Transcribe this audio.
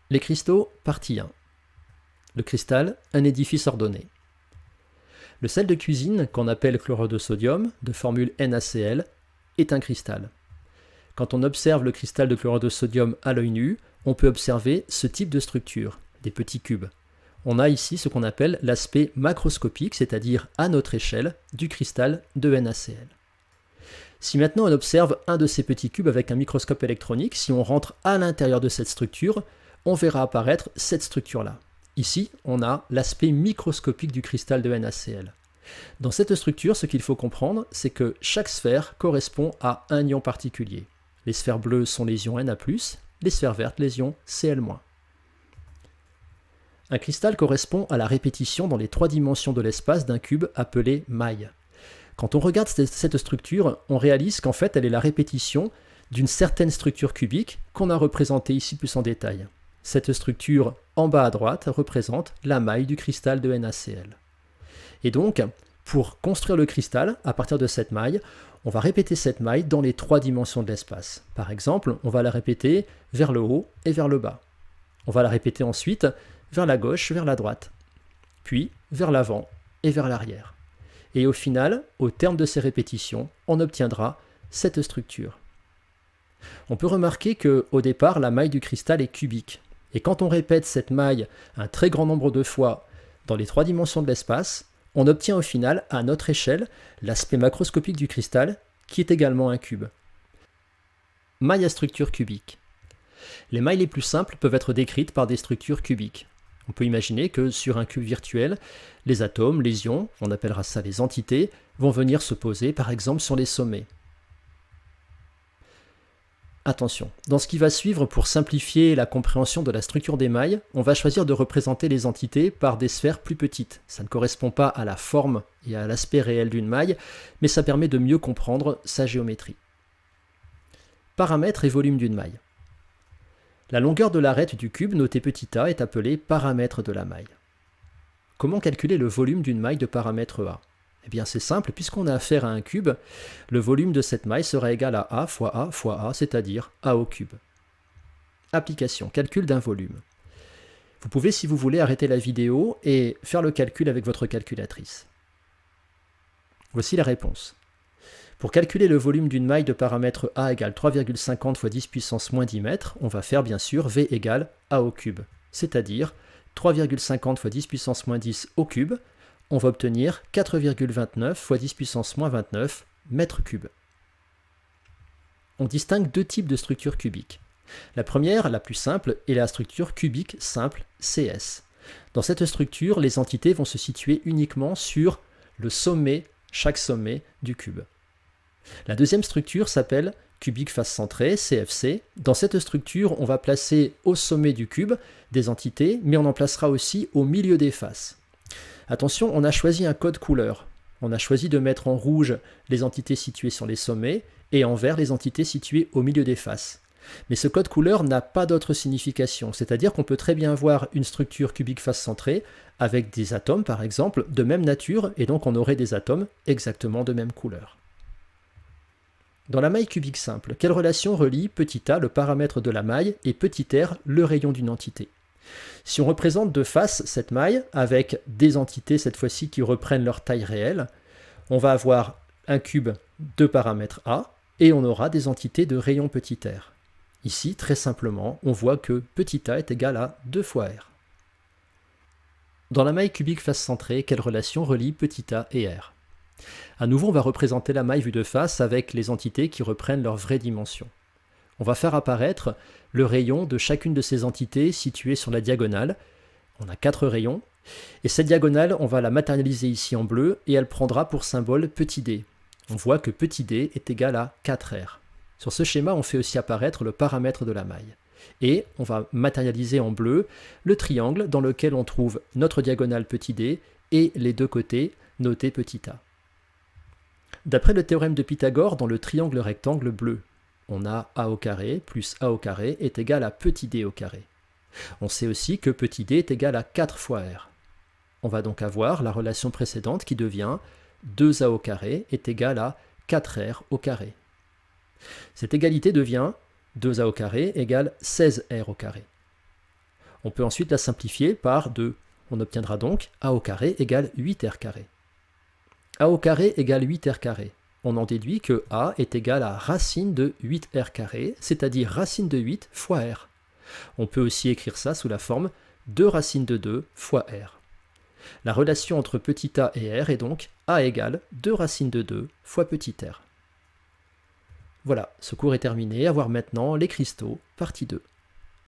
Les cristaux, partie 1. Le cristal, un édifice ordonné. Le sel de cuisine, qu'on appelle chlorure de sodium, de formule NaCl, est un cristal. Quand on observe le cristal de chlorure de sodium à l'œil nu, on peut observer ce type de structure, des petits cubes. On a ici ce qu'on appelle l'aspect macroscopique, c'est-à-dire à notre échelle, du cristal de NaCl. Si maintenant on observe un de ces petits cubes avec un microscope électronique, si on rentre à l'intérieur de cette structure, on verra apparaître cette structure-là. Ici, on a l'aspect microscopique du cristal de NaCl. Dans cette structure, ce qu'il faut comprendre, c'est que chaque sphère correspond à un ion particulier. Les sphères bleues sont les ions Na+, les sphères vertes les ions Cl-. Un cristal correspond à la répétition dans les 3 dimensions de l'espace d'un cube appelé maille. Quand on regarde cette structure, on réalise qu'en fait elle est la répétition d'une certaine structure cubique qu'on a représentée ici plus en détail. Cette structure en bas à droite représente la maille du cristal de NaCl. Et donc, pour construire le cristal, à partir de cette maille, on va répéter cette maille dans les 3 dimensions de l'espace. Par exemple, on va la répéter vers le haut et vers le bas. On va la répéter ensuite vers la gauche, vers la droite, puis vers l'avant et vers l'arrière. Et au final, au terme de ces répétitions, on obtiendra cette structure. On peut remarquer qu'au départ, la maille du cristal est cubique. Et quand on répète cette maille un très grand nombre de fois dans les 3 dimensions de l'espace, on obtient au final, à notre échelle, l'aspect macroscopique du cristal, qui est également un cube. Maille à structure cubique. Les mailles les plus simples peuvent être décrites par des structures cubiques. On peut imaginer que sur un cube virtuel, les atomes, les ions, on appellera ça les entités, vont venir se poser par exemple sur les sommets. Attention, dans ce qui va suivre, pour simplifier la compréhension de la structure des mailles, on va choisir de représenter les entités par des sphères plus petites. Ça ne correspond pas à la forme et à l'aspect réel d'une maille, mais ça permet de mieux comprendre sa géométrie. Paramètre et volume d'une maille. La longueur de l'arête du cube noté petit a est appelée paramètre de la maille. Comment calculer le volume d'une maille de paramètre A ? Eh bien c'est simple, puisqu'on a affaire à un cube, le volume de cette maille sera égal à A fois A, c'est-à-dire A au cube. Application, calcul d'un volume. Vous pouvez, si vous voulez, arrêter la vidéo et faire le calcul avec votre calculatrice. Voici la réponse. Pour calculer le volume d'une maille de paramètre A égale 3,50 fois 10 puissance moins 10 mètres, on va faire bien sûr V égale A au cube, c'est-à-dire 3,50 fois 10 puissance moins 10 au cube, on va obtenir 4,29 fois 10 puissance moins 29 mètres cubes. On distingue 2 types de structures cubiques. La première, la plus simple, est la structure cubique simple CS. Dans cette structure, les entités vont se situer uniquement sur le sommet, chaque sommet du cube. La deuxième structure s'appelle cubique face centrée, CFC. Dans cette structure, on va placer au sommet du cube des entités, mais on en placera aussi au milieu des faces. Attention, on a choisi un code couleur. On a choisi de mettre en rouge les entités situées sur les sommets et en vert les entités situées au milieu des faces. Mais ce code couleur n'a pas d'autre signification, c'est-à-dire qu'on peut très bien avoir une structure cubique face centrée avec des atomes par exemple de même nature et donc on aurait des atomes exactement de même couleur. Dans la maille cubique simple, quelle relation relie petit a, le paramètre de la maille, et petit r, le rayon d'une entité ? Si on représente de face cette maille, avec des entités cette fois-ci qui reprennent leur taille réelle, on va avoir un cube de paramètre A, et on aura des entités de rayon petit r. Ici, très simplement, on voit que petit a est égal à 2 fois r. Dans la maille cubique face centrée, quelle relation relie petit a et r ? À nouveau, on va représenter la maille vue de face avec les entités qui reprennent leur vraie dimension. On va faire apparaître le rayon de chacune de ces entités situées sur la diagonale. On a 4 rayons, et cette diagonale, on va la matérialiser ici en bleu, et elle prendra pour symbole petit d. On voit que petit d est égal à 4r. Sur ce schéma, on fait aussi apparaître le paramètre de la maille. Et on va matérialiser en bleu le triangle dans lequel on trouve notre diagonale petit d et les deux côtés notés petit a. D'après le théorème de Pythagore, dans le triangle rectangle bleu, on a a au carré plus a au carré est égal à petit d au carré. On sait aussi que petit d est égal à 4 fois r. On va donc avoir la relation précédente qui devient 2a au carré est égal à 4r au carré. Cette égalité devient 2a au carré égale 16r au carré. On peut ensuite la simplifier par 2. On obtiendra donc a au carré égale 8r carré. A au carré égale 8r carré. On en déduit que a est égal à racine de 8r carré, c'est-à-dire racine de 8 fois r. On peut aussi écrire ça sous la forme 2 racine de 2 fois r. La relation entre petit a et r est donc a égale 2 racine de 2 fois petit r. Voilà, ce cours est terminé, à voir maintenant les cristaux, partie 2.